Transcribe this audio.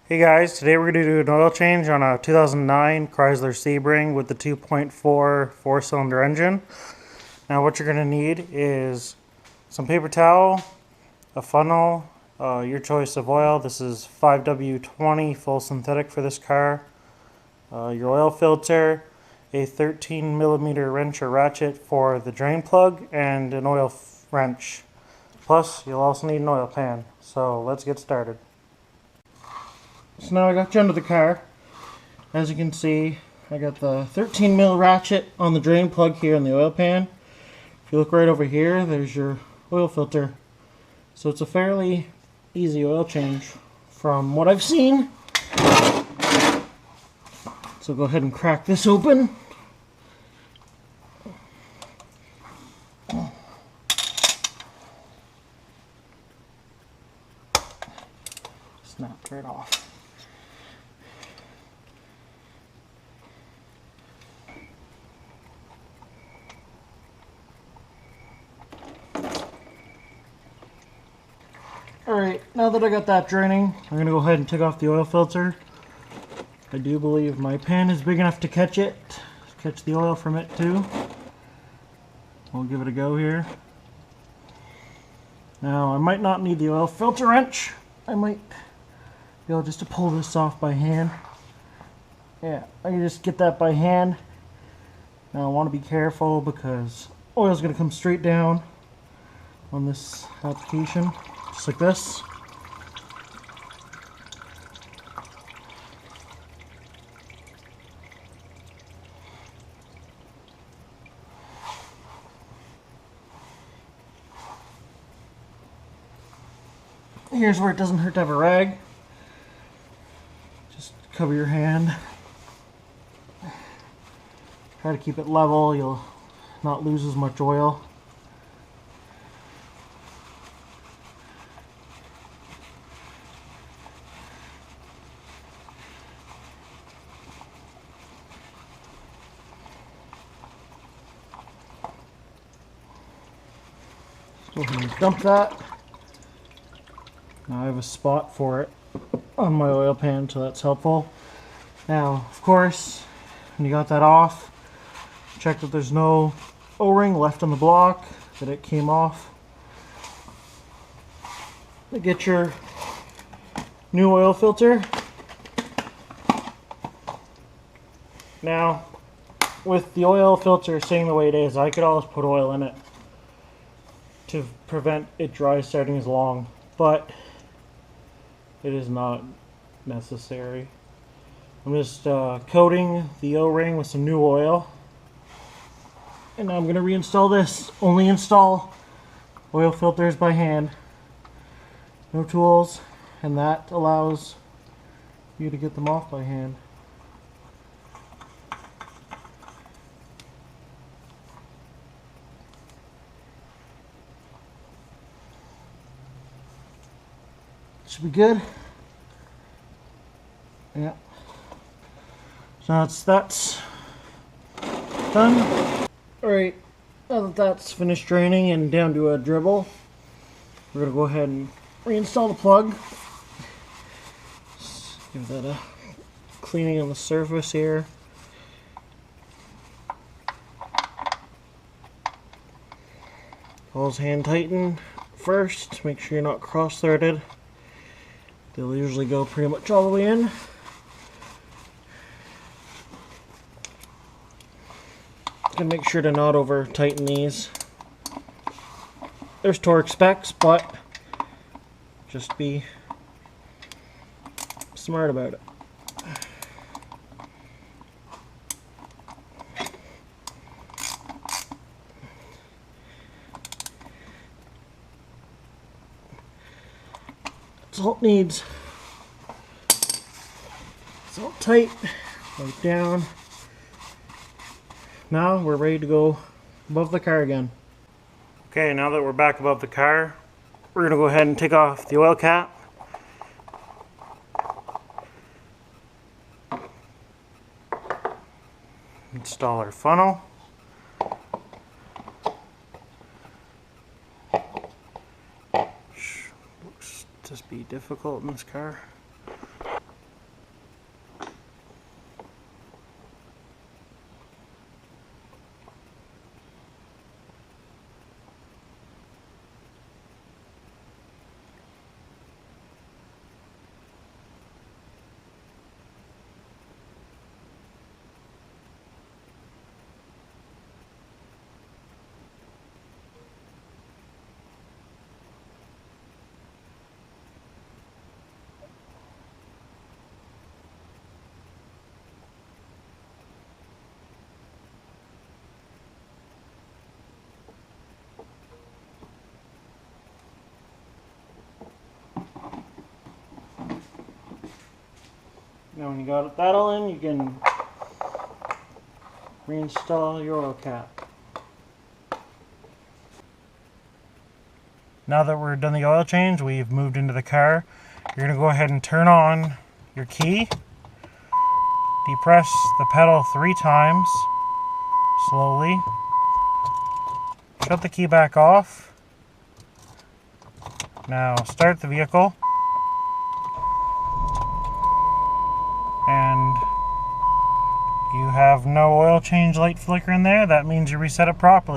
Hey guys, today we're going to do an oil change on a 2009 Chrysler Sebring with the 2.4 four-cylinder engine. Now what you're going to need is some paper towel, a funnel, your choice of oil. This is 5W20 full synthetic for this car, your oil filter, a 13mm wrench or ratchet for the drain plug, and an oil wrench. Plus you'll also need an oil pan. So let's get started. So now I got you under the car. As you can see, I got the 13mm ratchet on the drain plug here in the oil pan. If you look right over here, there's your oil filter. So it's a fairly easy oil change from what I've seen. So go ahead and crack this open. Snapped right off. Alright, now that I got that draining, I'm going to go ahead and take off the oil filter. I do believe my pan is big enough to catch it, catch the oil from it too. We'll give it a go here. Now I might not need the oil filter wrench. I might be able just to pull this off by hand. Yeah, I can just get that by hand. Now I want to be careful because oil is going to come straight down on this application. Just like this. Here's where it doesn't hurt to have a rag. Just cover your hand. Try to keep it level, you'll not lose as much oil. Go ahead and dump that. Now I have a spot for it on my oil pan, so that's helpful. Now, of course, when you got that off, check that there's no O-ring left on the block, that it came off. Get your new oil filter. Now, with the oil filter sitting the way it is, I could always put oil in it to prevent it dry starting as long, but it is not necessary. I'm just coating the O-ring with some new oil, and now I'm going to reinstall this. Only install oil filters by hand, no tools, and that allows you to get them off by hand. Should be good. Yeah. So that's done. Alright, now that that's finished draining and down to a dribble, we're going to go ahead and reinstall the plug. Just give that a cleaning on the surface here. Always hand tighten first, make sure you're not cross-threaded. They'll usually go pretty much all the way in. You can make sure to not over tighten these. There's torque specs, but just be smart about it. That's all it needs. It's all tight, right down. Now we're ready to go above the car again. Okay, now that we're back above the car, we're going to go ahead and take off the oil cap. Install our funnel. Looks to be difficult in this car. Now when you got that all in, you can reinstall your oil cap. Now that we're done the oil change, we've moved into the car. You're going to go ahead and turn on your key. Depress the pedal 3 times, slowly. Shut the key back off. Now start the vehicle. And you have no oil change light flickering there. That means you reset it properly.